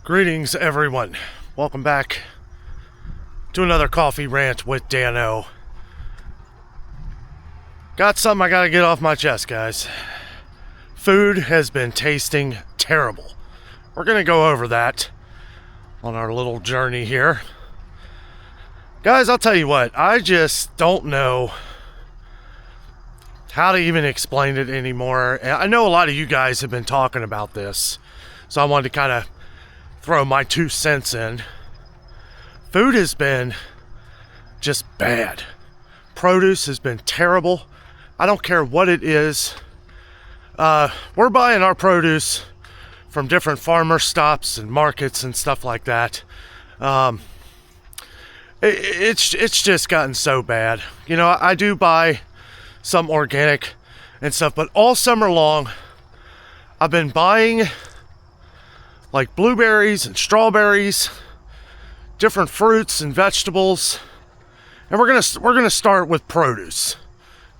Greetings, everyone. Welcome back to another coffee rant with Dano. Got something I gotta get off my chest, guys. Food has been tasting terrible. We're gonna go over that on our little journey here. Guys, I'll tell you what, I just don't know how to even explain it anymore. I know a lot of you guys have been talking about this, so I wanted to kind of throw my 2 cents in. Food has been just bad. Produce has been terrible. I don't care what it is. We're buying our produce from different farmer stops and markets and stuff like that. It's just gotten so bad. You know, I do buy some organic and stuff, but all summer long I've been buying like blueberries and strawberries, different fruits and vegetables. And we're gonna start with produce.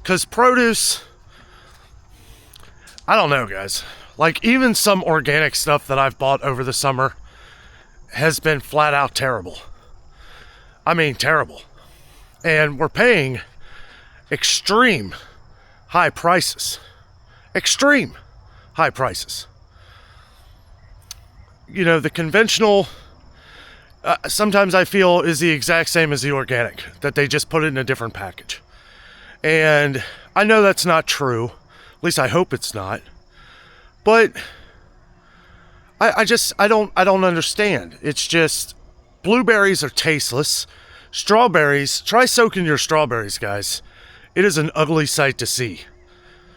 Cause produce, I don't know, guys. Like even some organic stuff that I've bought over the summer has been flat out terrible. I mean, terrible. And we're paying extreme high prices. Extreme high prices. You know, the conventional, sometimes I feel is the exact same as the organic, that they just put it in a different package. And I know that's not true. At least I hope it's not. But I don't understand. It's just blueberries are tasteless. Strawberries, try soaking your strawberries, guys. It is an ugly sight to see.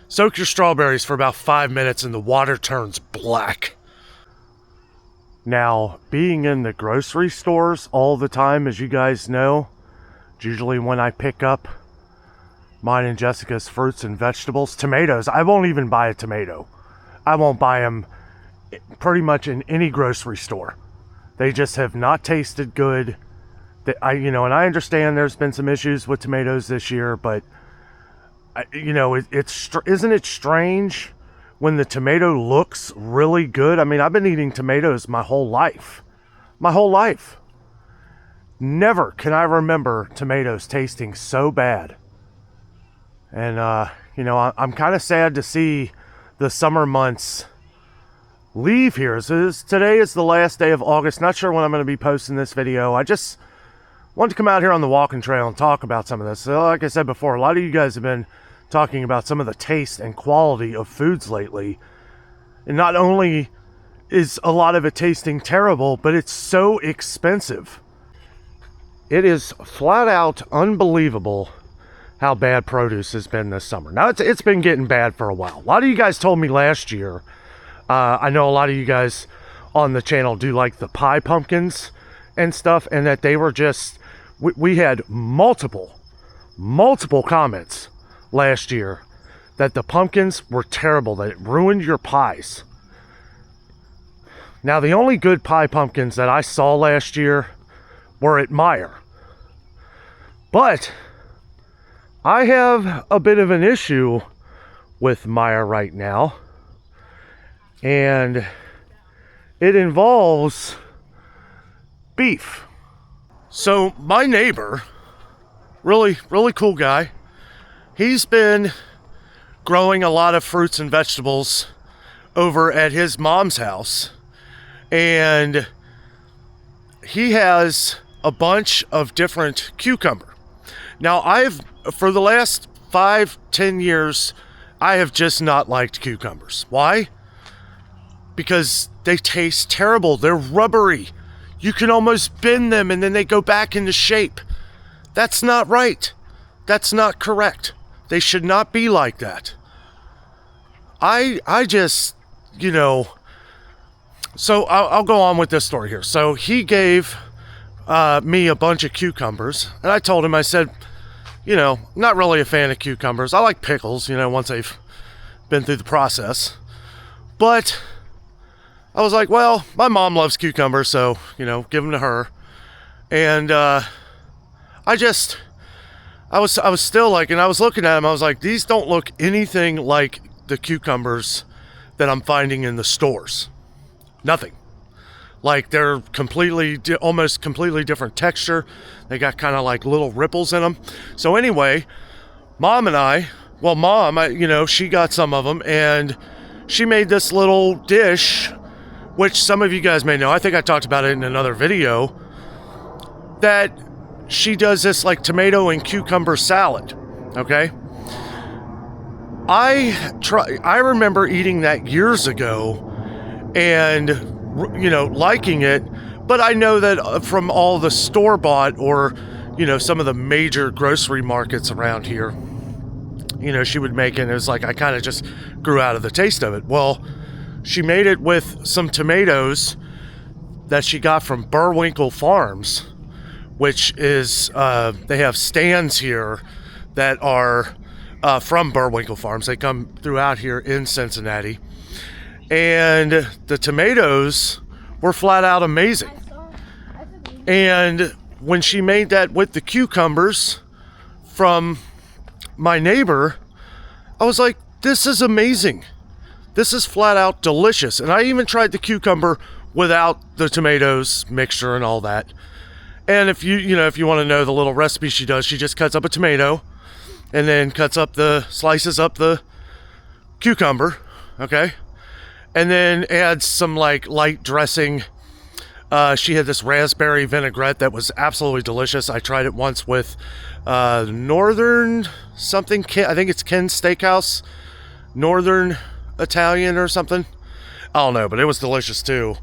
Soak your strawberries for about 5 minutes and the water turns black. Now, being in the grocery stores all the time, as you guys know, it's usually when I pick up mine and Jessica's fruits and vegetables. Tomatoes, I won't even buy a tomato. I won't buy them pretty much in any grocery store. They just have not tasted good. And I understand there's been some issues with tomatoes this year, but isn't it strange when the tomato looks really good? I mean, I've been eating tomatoes my whole life. My whole life. Never can I remember tomatoes tasting so bad. And, I'm kind of sad to see the summer months leave here. Today is the last day of August. Not sure when I'm going to be posting this video. I just wanted to come out here on the walking trail and talk about some of this. So, like I said before, a lot of you guys have been talking about some of the taste and quality of foods lately. And not only is a lot of it tasting terrible, but it's so expensive. It is flat out unbelievable how bad produce has been this summer. Now, it's been getting bad for a while. A lot of you guys told me last year, I know a lot of you guys on the channel do like the pie pumpkins and stuff, and that they were just, we had multiple comments last year that the pumpkins were terrible, that it ruined your pies. Now, the only good pie pumpkins that I saw last year were at Meijer. But I have a bit of an issue with Meijer right now. And it involves beef. So my neighbor, really cool guy, he's been growing a lot of fruits and vegetables over at his mom's house. And he has a bunch of different cucumber. Now, for the last 5-10 years, I have just not liked cucumbers. Why? Because they taste terrible. They're rubbery. You can almost bend them and then they go back into shape. That's not right. That's not correct. They should not be like that. I just, so I'll go on with this story here. So he gave me a bunch of cucumbers, and I told him, I said, not really a fan of cucumbers. I like pickles, once they've been through the process. But I was like, well, my mom loves cucumbers, so, give them to her. And I was still like, and I was looking at them, I was like, these don't look anything like the cucumbers that I'm finding in the stores. Nothing. Like they're almost completely different texture. They got kind of like little ripples in them. So anyway, Mom, she got some of them, and she made this little dish, which some of you guys may know. I think I talked about it in another video, that she does this like tomato and cucumber salad, okay? I remember eating that years ago and, liking it, but I know that from all the store-bought or, some of the major grocery markets around here, she would make it, and it was like I kind of just grew out of the taste of it. Well, she made it with some tomatoes that she got from Burwinkle Farms, which is, they have stands here that are from Burwinkle Farms. They come throughout here in Cincinnati. And the tomatoes were flat out amazing. And when she made that with the cucumbers from my neighbor, I was like, this is amazing. This is flat out delicious. And I even tried the cucumber without the tomatoes mixture and all that. And if you want to know the little recipe she does, she just cuts up a tomato and then slices up the cucumber, okay? And then adds some like light dressing. She had this raspberry vinaigrette that was absolutely delicious. I tried it once with Northern something. I think it's Ken's Steakhouse, Northern Italian or something. I don't know, but it was delicious too.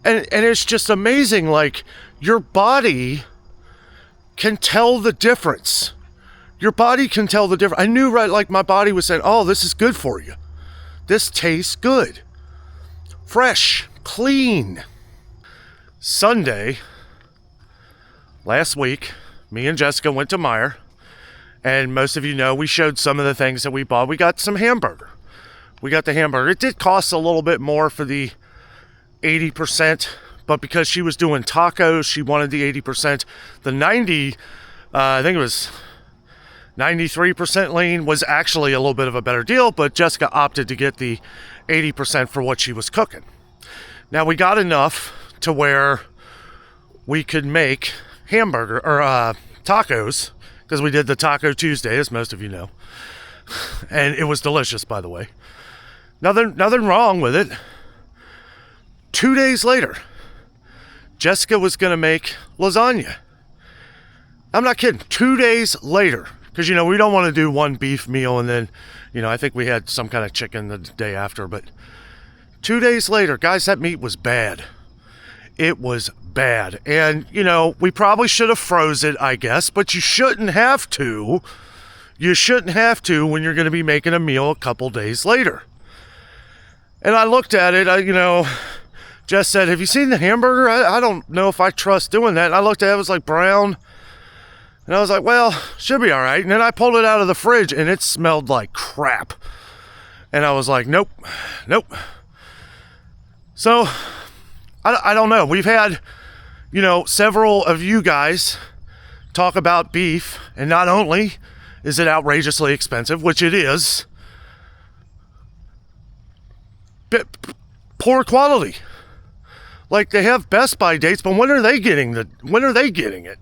And it's just amazing. Like, your body can tell the difference. Your body can tell the difference. I knew, right, like my body was saying, oh, this is good for you. This tastes good. Fresh, clean. Sunday, last week, me and Jessica went to Meijer, and most of you know we showed some of the things that we bought. We got some hamburger. We got the hamburger. It did cost a little bit more for the 80%, but because she was doing tacos, she wanted the 80%. The 90, I think it was 93% lean was actually a little bit of a better deal, but Jessica opted to get the 80% for what she was cooking. Now, we got enough to where we could make hamburger or tacos, because we did the Taco Tuesday, as most of you know. And it was delicious, by the way. Nothing wrong with it. 2 days later, Jessica was going to make lasagna. I'm not kidding. 2 days later. Because, we don't want to do one beef meal and then, I think we had some kind of chicken the day after. But 2 days later, guys, that meat was bad. It was bad. And, we probably should have froze it, I guess. But you shouldn't have to. You shouldn't have to when you're going to be making a meal a couple days later. And I looked at it, Jess said, have you seen the hamburger? I don't know if I trust doing that. And I looked at it, it was like brown. And I was like, well, should be all right. And then I pulled it out of the fridge and it smelled like crap. And I was like, nope. So, I don't know. We've had, several of you guys talk about beef. And not only is it outrageously expensive, which it is, but poor quality. Like, they have Best By dates, but when are they getting it?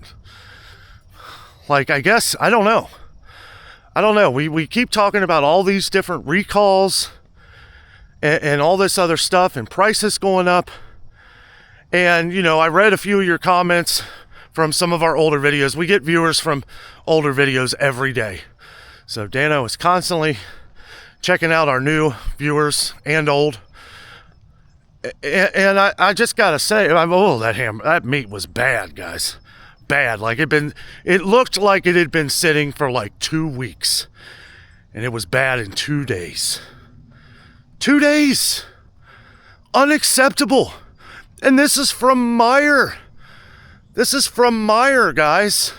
Like, I guess, I don't know. We keep talking about all these different recalls and all this other stuff and prices going up. And, I read a few of your comments from some of our older videos. We get viewers from older videos every day. So Dano is constantly checking out our new viewers and old. And I just got to say, that meat was bad, guys. Bad. Like, it looked like it had been sitting for like 2 weeks. And it was bad in 2 days. 2 days. Unacceptable. And this is from Meijer. This is from Meijer, guys.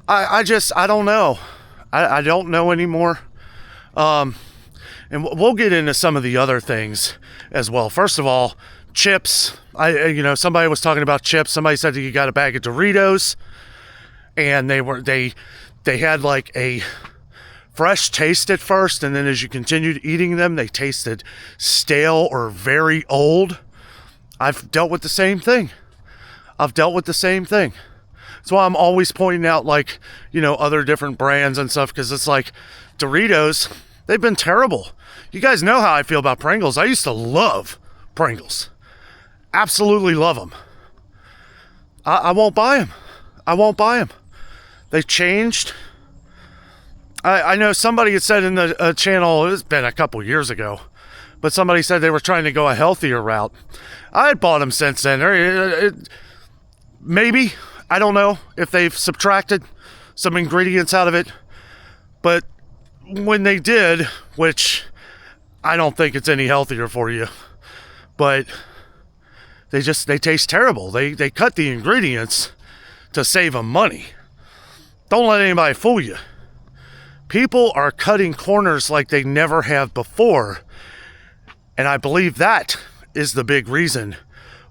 I don't know. I don't know anymore. And we'll get into some of the other things as well. First of all, chips. Somebody was talking about chips. Somebody said that you got a bag of Doritos, and they had like a fresh taste at first, and then as you continued eating them, they tasted stale or very old. I've dealt with the same thing. I've dealt with the same thing. That's why I'm always pointing out, like, other different brands and stuff, because it's like Doritos, they've been terrible. You guys know how I feel about Pringles. I used to love Pringles. Absolutely love them. I won't buy them. I won't buy them. They've changed. I know somebody had said in the channel, it's been a couple years ago, but somebody said they were trying to go a healthier route. I had bought them since then. Maybe. I don't know if they've subtracted some ingredients out of it. But when they did, which I don't think it's any healthier for you, but they taste terrible. They cut the ingredients to save them money. Don't let anybody fool you. People are cutting corners like they never have before. And I believe that is the big reason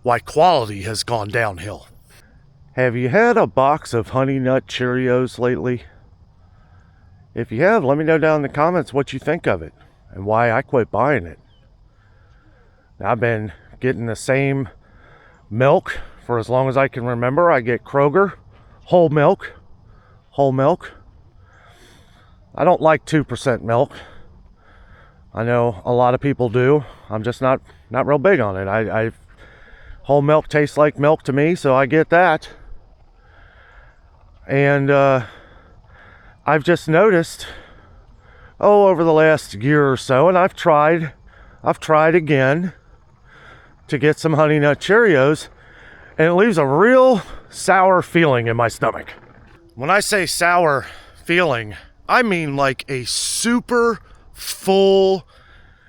why quality has gone downhill. Have you had a box of Honey Nut Cheerios lately? If you have, let me know down in the comments what you think of it and why I quit buying it. I've been getting the same milk for as long as I can remember. I get Kroger, whole milk. I don't like 2% milk. I know a lot of people do. I'm just not real big on it. Whole milk tastes like milk to me, so I get that. And I've just noticed, over the last year or so, and I've tried again to get some Honey Nut Cheerios, and it leaves a real sour feeling in my stomach. When I say sour feeling, I mean like a super full,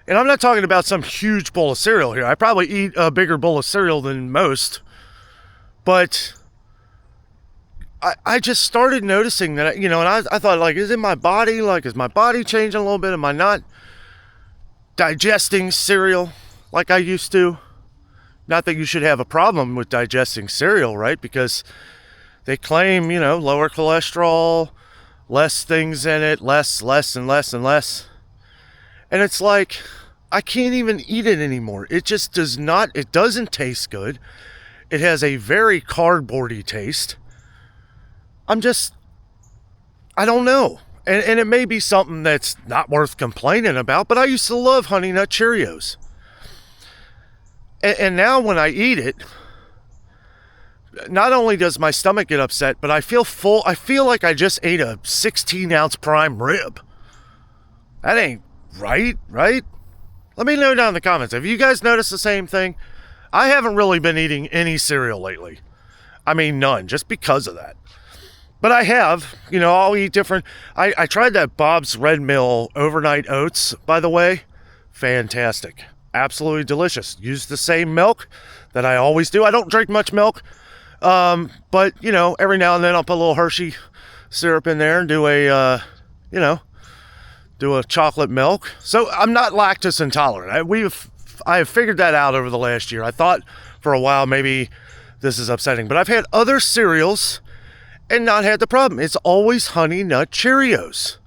and I'm not talking about some huge bowl of cereal here. I probably eat a bigger bowl of cereal than most, but I just started noticing that, and I thought, like, is it my body? Like, is my body changing a little bit? Am I not digesting cereal like I used to? Not that you should have a problem with digesting cereal, right? Because they claim, lower cholesterol, less things in it, less and less. And it's like, I can't even eat it anymore. It just it doesn't taste good. It has a very cardboardy taste. I don't know. And it may be something that's not worth complaining about, but I used to love Honey Nut Cheerios. And now when I eat it, not only does my stomach get upset, but I feel full. I feel like I just ate a 16-ounce prime rib. That ain't right? Let me know down in the comments. Have you guys noticed the same thing? I haven't really been eating any cereal lately. I mean, none, just because of that. But I have, I'll eat different. I tried that Bob's Red Mill overnight oats, by the way. Fantastic. Absolutely delicious. Use the same milk that I always do. I don't drink much milk. But, every now and then I'll put a little Hershey syrup in there and do a chocolate milk. So I'm not lactose intolerant. I have figured that out over the last year. I thought for a while maybe this is upsetting, but I've had other cereals and not had the problem. It's always Honey Nut Cheerios.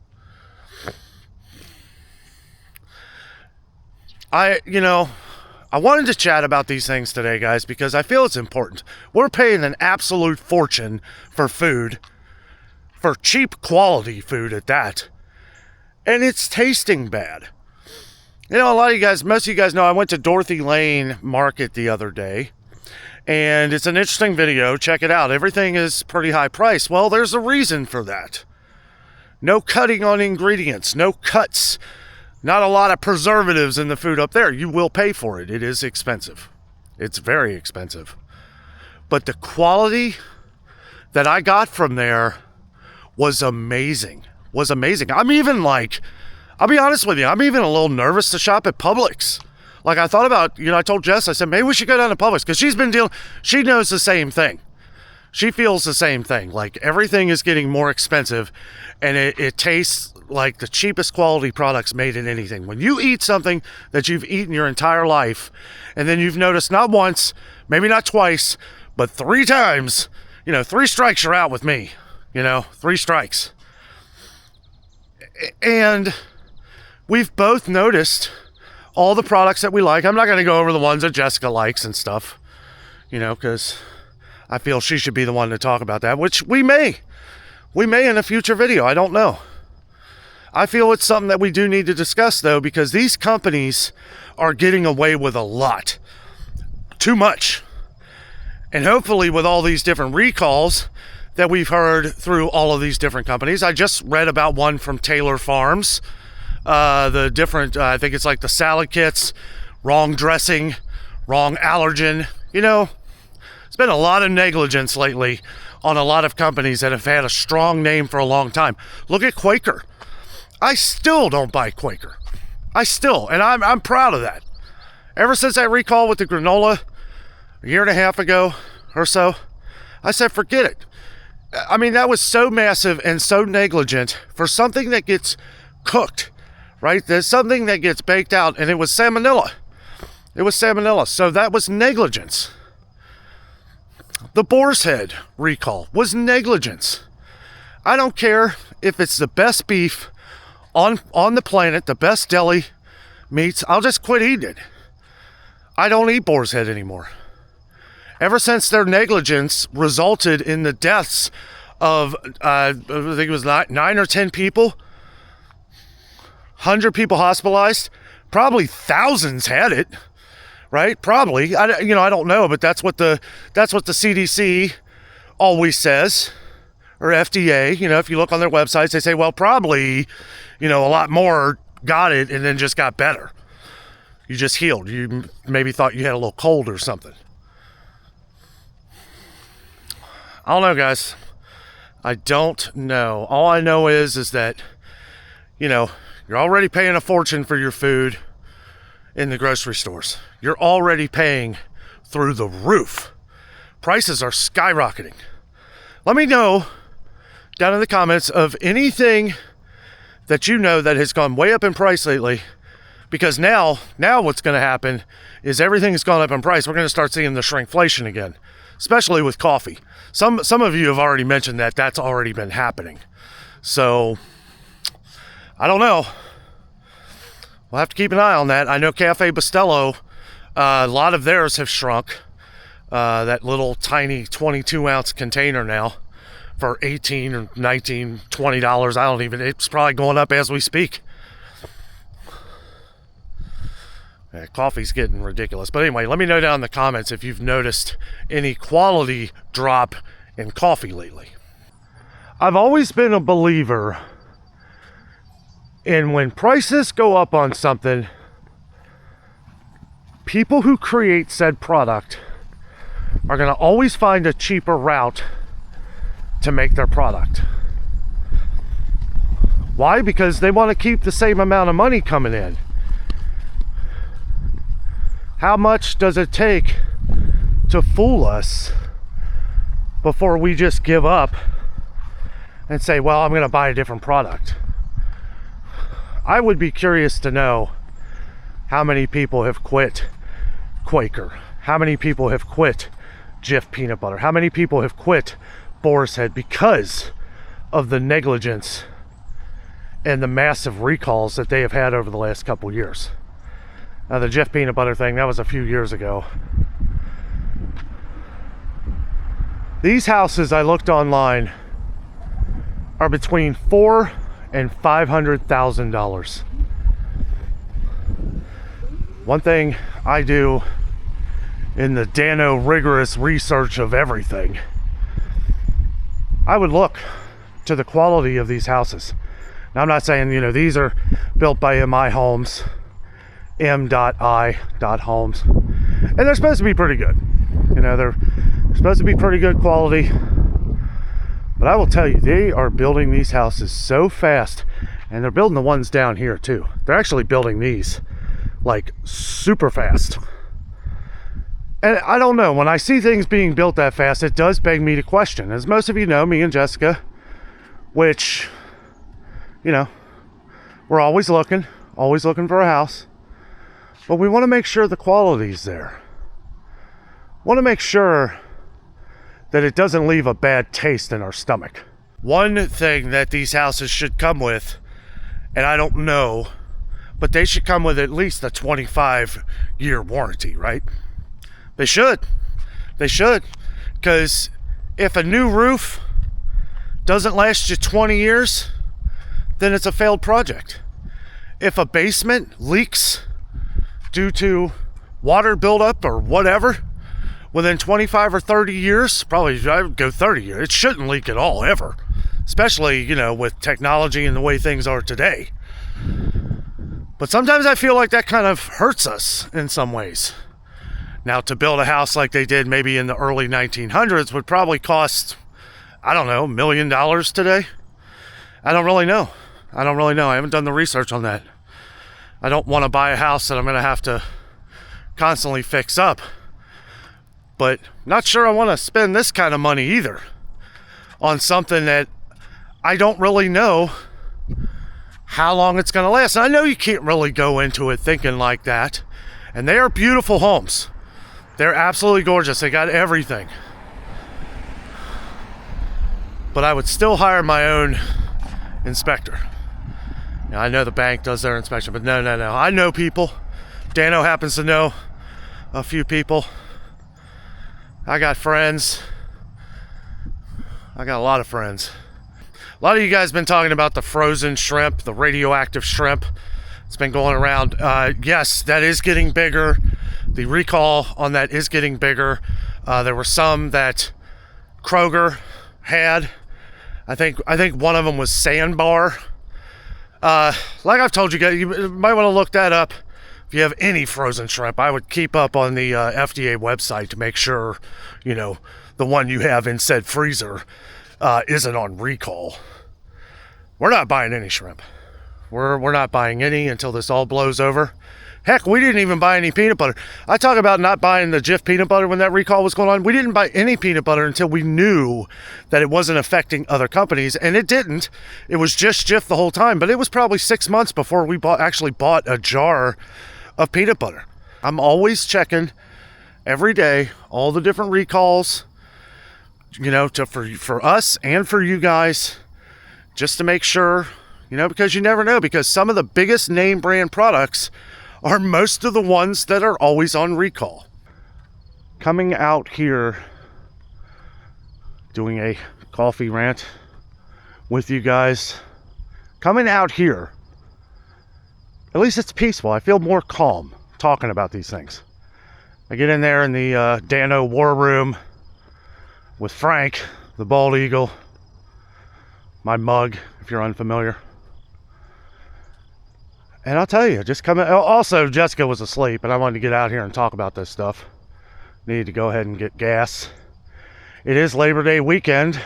I wanted to chat about these things today, guys, because I feel it's important. We're paying an absolute fortune for food, for cheap quality food at that, and it's tasting bad. A lot of you guys, most of you guys know I went to Dorothy Lane Market the other day, and it's an interesting video. Check it out. Everything is pretty high price. Well, there's a reason for that. No cutting on ingredients, no cuts. Not a lot of preservatives in the food up there. You will pay for it. It is expensive. It's very expensive. But the quality that I got from there was amazing. I'm even I'll be honest with you, I'm even a little nervous to shop at Publix. Like, I thought about, I told Jess, I said, maybe we should go down to Publix, because she knows the same thing. She feels the same thing. Like, everything is getting more expensive, and it tastes like the cheapest quality products made in anything. When you eat something that you've eaten your entire life, and then you've noticed not once, maybe not twice, but 3 times, 3 strikes, you're out with me. 3 strikes. And we've both noticed all the products that we like. I'm not going to go over the ones that Jessica likes and stuff. because I feel she should be the one to talk about that, which we may in a future video. I don't know. I feel it's something that we do need to discuss, though, because these companies are getting away with a lot. Too much. And hopefully with all these different recalls that we've heard through all of these different companies. I just read about one from Taylor Farms. The different, I think it's like the salad kits, wrong dressing, wrong allergen. It's been a lot of negligence lately on a lot of companies that have had a strong name for a long time. Look at Quaker. I still don't buy Quaker. And I'm proud of that. Ever since that recall with the granola a year and a half ago or so, I said, forget it. I mean, that was so massive and so negligent for something that gets cooked, right? There's something that gets baked out, and it was salmonella. So that was negligence. The Boar's Head recall was negligence. I don't care if it's the best beef on the planet, the best deli meats. I'll just quit eating it. I don't eat Boar's Head anymore. Ever since their negligence resulted in the deaths of, I think it was 9 or 10 people, 100 people hospitalized, probably thousands had it, right? Probably. I don't know, but that's what the CDC always says, or FDA. If you look on their websites, they say, well, probably, a lot more got it and then just got better. You just healed. You maybe thought you had a little cold or something. I don't know, guys. I don't know. All I know is that, you're already paying a fortune for your food in the grocery stores. You're already paying through the roof. Prices are skyrocketing. Let me know down in the comments of anything that that has gone way up in price lately, because now what's going to happen is everything's gone up in price. We're going to start seeing the shrinkflation again, especially with coffee. Some of you have already mentioned that that's already been happening. So I don't know. We'll have to keep an eye on that. I know Cafe Bustelo, a lot of theirs have shrunk. That little tiny 22-ounce container now for $18 or $19, $20. It's probably going up as we speak. Yeah, coffee's getting ridiculous. But anyway, let me know down in the comments if you've noticed any quality drop in coffee lately. I've always been a believer in when prices go up on something, people who create said product are going to always find a cheaper route to make their product. Why? Because they want to keep the same amount of money coming in. How much does it take to fool us before we just give up and say, well, I'm going to buy a different product? I would be curious to know how many people have quit Quaker, how many people have quit Jif peanut butter, how many people have quit Boar's Head because of the negligence and the massive recalls that they have had over the last couple years. Now, the Jif peanut butter thing, that was a few years ago. These houses, I looked online, are between $400,000 and $500,000. One thing I do in the Dano rigorous research of everything, I would look to the quality of these houses. Now, I'm not saying, these are built by MI Homes, M.I. Homes, and they're supposed to be pretty good. They're supposed to be pretty good quality. But I will tell you, they are building these houses so fast, and they're building the ones down here too. They're actually building these like super fast. And I don't know, when I see things being built that fast, it does beg me to question. As most of you know, me and Jessica, which, we're always looking for a house, but we want to make sure the quality's there. Want to make sure that it doesn't leave a bad taste in our stomach. One thing that these houses should come with, and I don't know, but they should come with at least a 25-year warranty, right? They should. They should. Because if a new roof doesn't last you 20 years, then it's a failed project. If a basement leaks due to water buildup or whatever, within 25 or 30 years, probably I would go 30 years, it shouldn't leak at all, ever. Especially, you know, with technology and the way things are today. But sometimes I feel like that kind of hurts us in some ways. Now, to build a house like they did maybe in the early 1900s would probably cost, I don't know, $1 million today. I don't really know. I haven't done the research on that. I don't want to buy a house that I'm going to have to constantly fix up. But not sure I want to spend this kind of money either on something that I don't really know how long it's going to last. And I know you can't really go into it thinking like that. And they are beautiful homes. They're absolutely gorgeous. They got everything. But I would still hire my own inspector. Now, I know the bank does their inspection, but no. I know people. Dano happens to know a few people. I got friends. I got a lot of friends. A lot of you guys have been talking about the frozen shrimp, the radioactive shrimp. It's been going around. Yes, that is getting bigger. The recall on that is getting bigger. There were some that Kroger had. I think one of them was Sandbar. Like I've told you guys, you might want to look that up. If you have any frozen shrimp, I would keep up on the FDA website to make sure, you know, the one you have in said freezer isn't on recall. We're not buying any shrimp. We're not buying any until this all blows over. Heck, we didn't even buy any peanut butter. I talk about not buying the Jif peanut butter when that recall was going on. We didn't buy any peanut butter until we knew that it wasn't affecting other companies, and it didn't. It was just Jif the whole time, but it was probably 6 months before we actually bought a jar of peanut butter. I'm always checking every day all the different recalls, you know, for us and for you guys, just to make sure, you know, because you never know, because some of the biggest name brand products are most of the ones that are always on recall. Coming out here, doing a coffee rant with you guys. Coming out here, at least it's peaceful. I feel more calm talking about these things. I get in there in the Dano War Room with Frank, the bald eagle, my mug, if you're unfamiliar. And I'll tell you, just coming. Also, Jessica was asleep, and I wanted to get out here and talk about this stuff. Needed to go ahead and get gas. It is Labor Day weekend.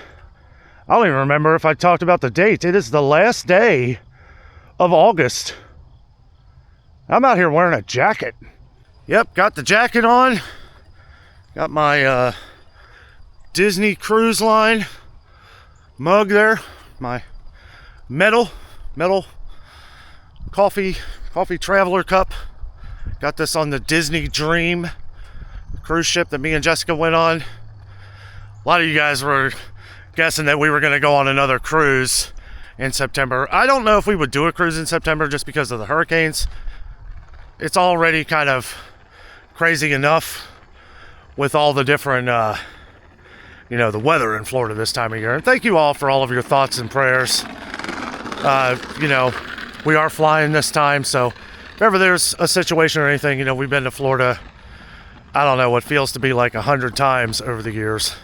I don't even remember if I talked about the date. It is the last day of August. I'm out here wearing a jacket. Yep, got the jacket on. Got my Disney Cruise Line mug there. My metal coffee traveler cup. Got this on the Disney Dream cruise ship that me and Jessica went on. A lot of you guys were guessing that we were going to go on another cruise in September. I don't know if we would do a cruise in September just because of the hurricanes. It's already kind of crazy enough with all the different you know, the weather in Florida this time of year. And thank you all for all of your thoughts and prayers. You know, we are flying this time, so if ever there's a situation or anything, you know, we've been to Florida, I don't know, what feels to be like 100 times over the years.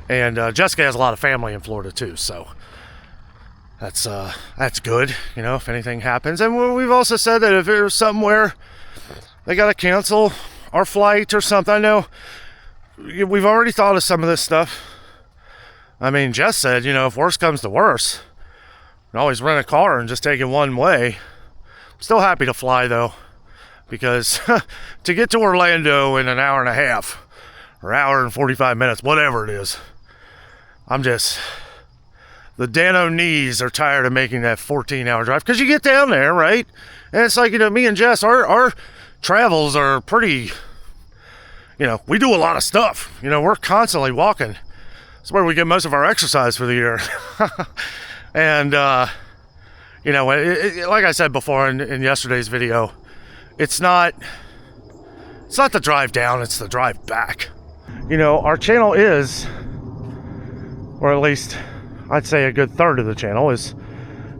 And Jessica has a lot of family in Florida too, so that's good, you know, if anything happens. And we've also said that if there's somewhere they got to cancel our flight or something, I know we've already thought of some of this stuff. I mean, Jess said, you know, if worse comes to worse, we can always rent a car and just take it one way. I'm still happy to fly, though, because to get to Orlando in an hour and a half, or hour and 45 minutes, whatever it is, the Dano knees are tired of making that 14-hour drive, because you get down there, right? And it's like, you know, me and Jess, our travels are pretty, you know, we do a lot of stuff. You know, we're constantly walking. That's where we get most of our exercise for the year. And, you know, like I said before in yesterday's video, it's not the drive down, it's the drive back. You know, our channel is, or at least I'd say a good third of the channel is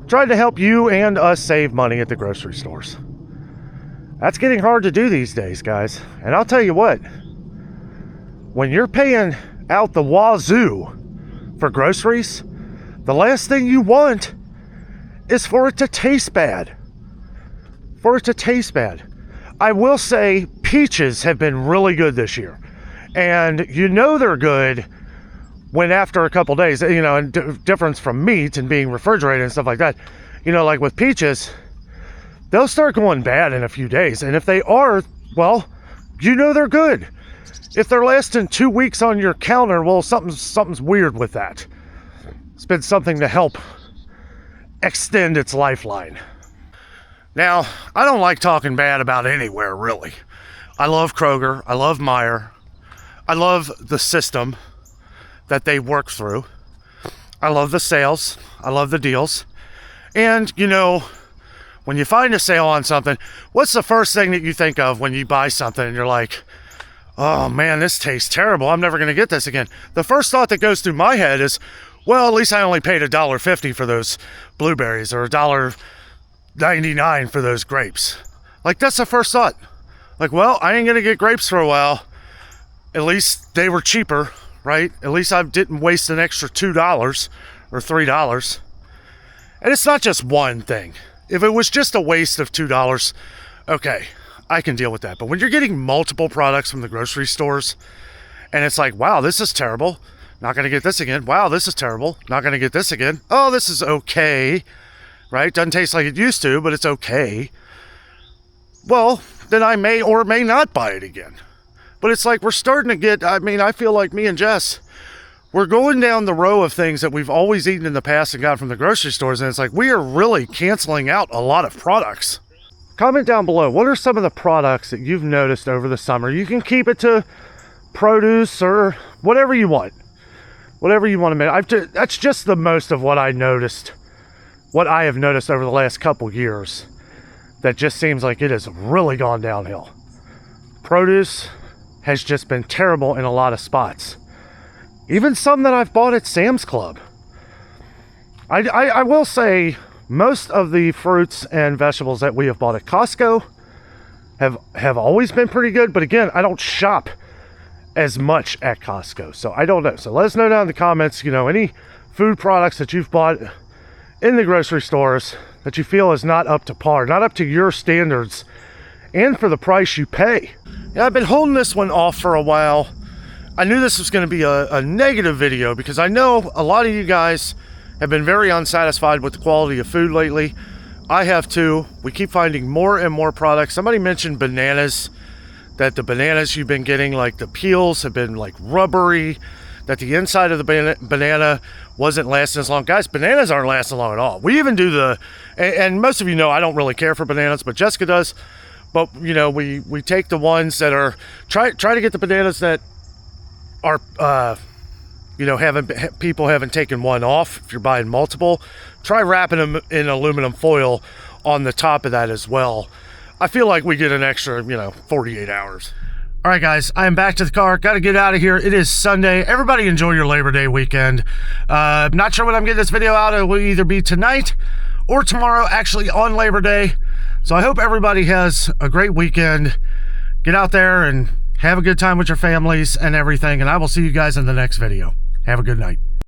trying to help you and us save money at the grocery stores. That's getting hard to do these days, guys. And I'll tell you what, when you're paying out the wazoo for groceries, the last thing you want is for it to taste bad. For it to taste bad. I will say peaches have been really good this year. And you know they're good when after a couple days, you know, and difference from meat and being refrigerated and stuff like that, you know, like with peaches, they'll start going bad in a few days. And if they are, well, you know they're good. If they're lasting 2 weeks on your counter, well, something's weird with that. It's been something to help extend its lifeline. Now, I don't like talking bad about anywhere, really. I love Kroger. I love Meijer. I love the system that they work through. I love the sales. I love the deals. And, you know, when you find a sale on something, what's the first thing that you think of when you buy something and you're like, oh man, this tastes terrible. I'm never going to get this again. The first thought that goes through my head is, well, at least I only paid $1.50 for those blueberries or $1.99 for those grapes. Like, that's the first thought. Like, well, I ain't going to get grapes for a while. At least they were cheaper, right? At least I didn't waste an extra $2 or $3. And it's not just one thing. If it was just a waste of $2, okay, I can deal with that. But when you're getting multiple products from the grocery stores, and it's like, wow, this is terrible. Not going to get this again. Wow, this is terrible. Not going to get this again. Oh, this is okay, right? Doesn't taste like it used to, but it's okay. Well, then I may or may not buy it again. But it's like we're starting to get, I mean, I feel like me and Jess, we're going down the row of things that we've always eaten in the past and got from the grocery stores, and it's like we are really canceling out a lot of products. Comment down below, what are some of the products that you've noticed over the summer? You can keep it to produce or whatever you want. Whatever you want to make. That's just the most of what I noticed, what I have noticed over the last couple years. That just seems like it has really gone downhill. Produce has just been terrible in a lot of spots. Even some that I've bought at Sam's Club. I will say most of the fruits and vegetables that we have bought at Costco have always been pretty good. But again, I don't shop as much at Costco, so I don't know. So let us know down in the comments, you know, any food products that you've bought in the grocery stores that you feel is not up to par, not up to your standards, and for the price you pay. Yeah, I've been holding this one off for a while. I knew this was going to be a negative video because I know a lot of you guys have been very unsatisfied with the quality of food lately. I have too. We keep finding more and more products. Somebody mentioned bananas, that the bananas you've been getting, like the peels have been like rubbery, that the inside of the banana wasn't lasting as long. Guys, bananas aren't lasting long at all. We even do and most of you know I don't really care for bananas, but Jessica does. But you know, we take the ones that are, try to get the bananas that are, you know, people haven't taken one off. If you're buying multiple, try wrapping them in aluminum foil on the top of that as well. I feel like we get an extra, you know, 48 hours. All right, guys, I am back to the car. Got to get out of here. It is Sunday. Everybody enjoy your Labor Day weekend. Not sure when I'm getting this video out. It will either be tonight or tomorrow, actually on Labor Day. So I hope everybody has a great weekend. Get out there and have a good time with your families and everything. And I will see you guys in the next video. Have a good night.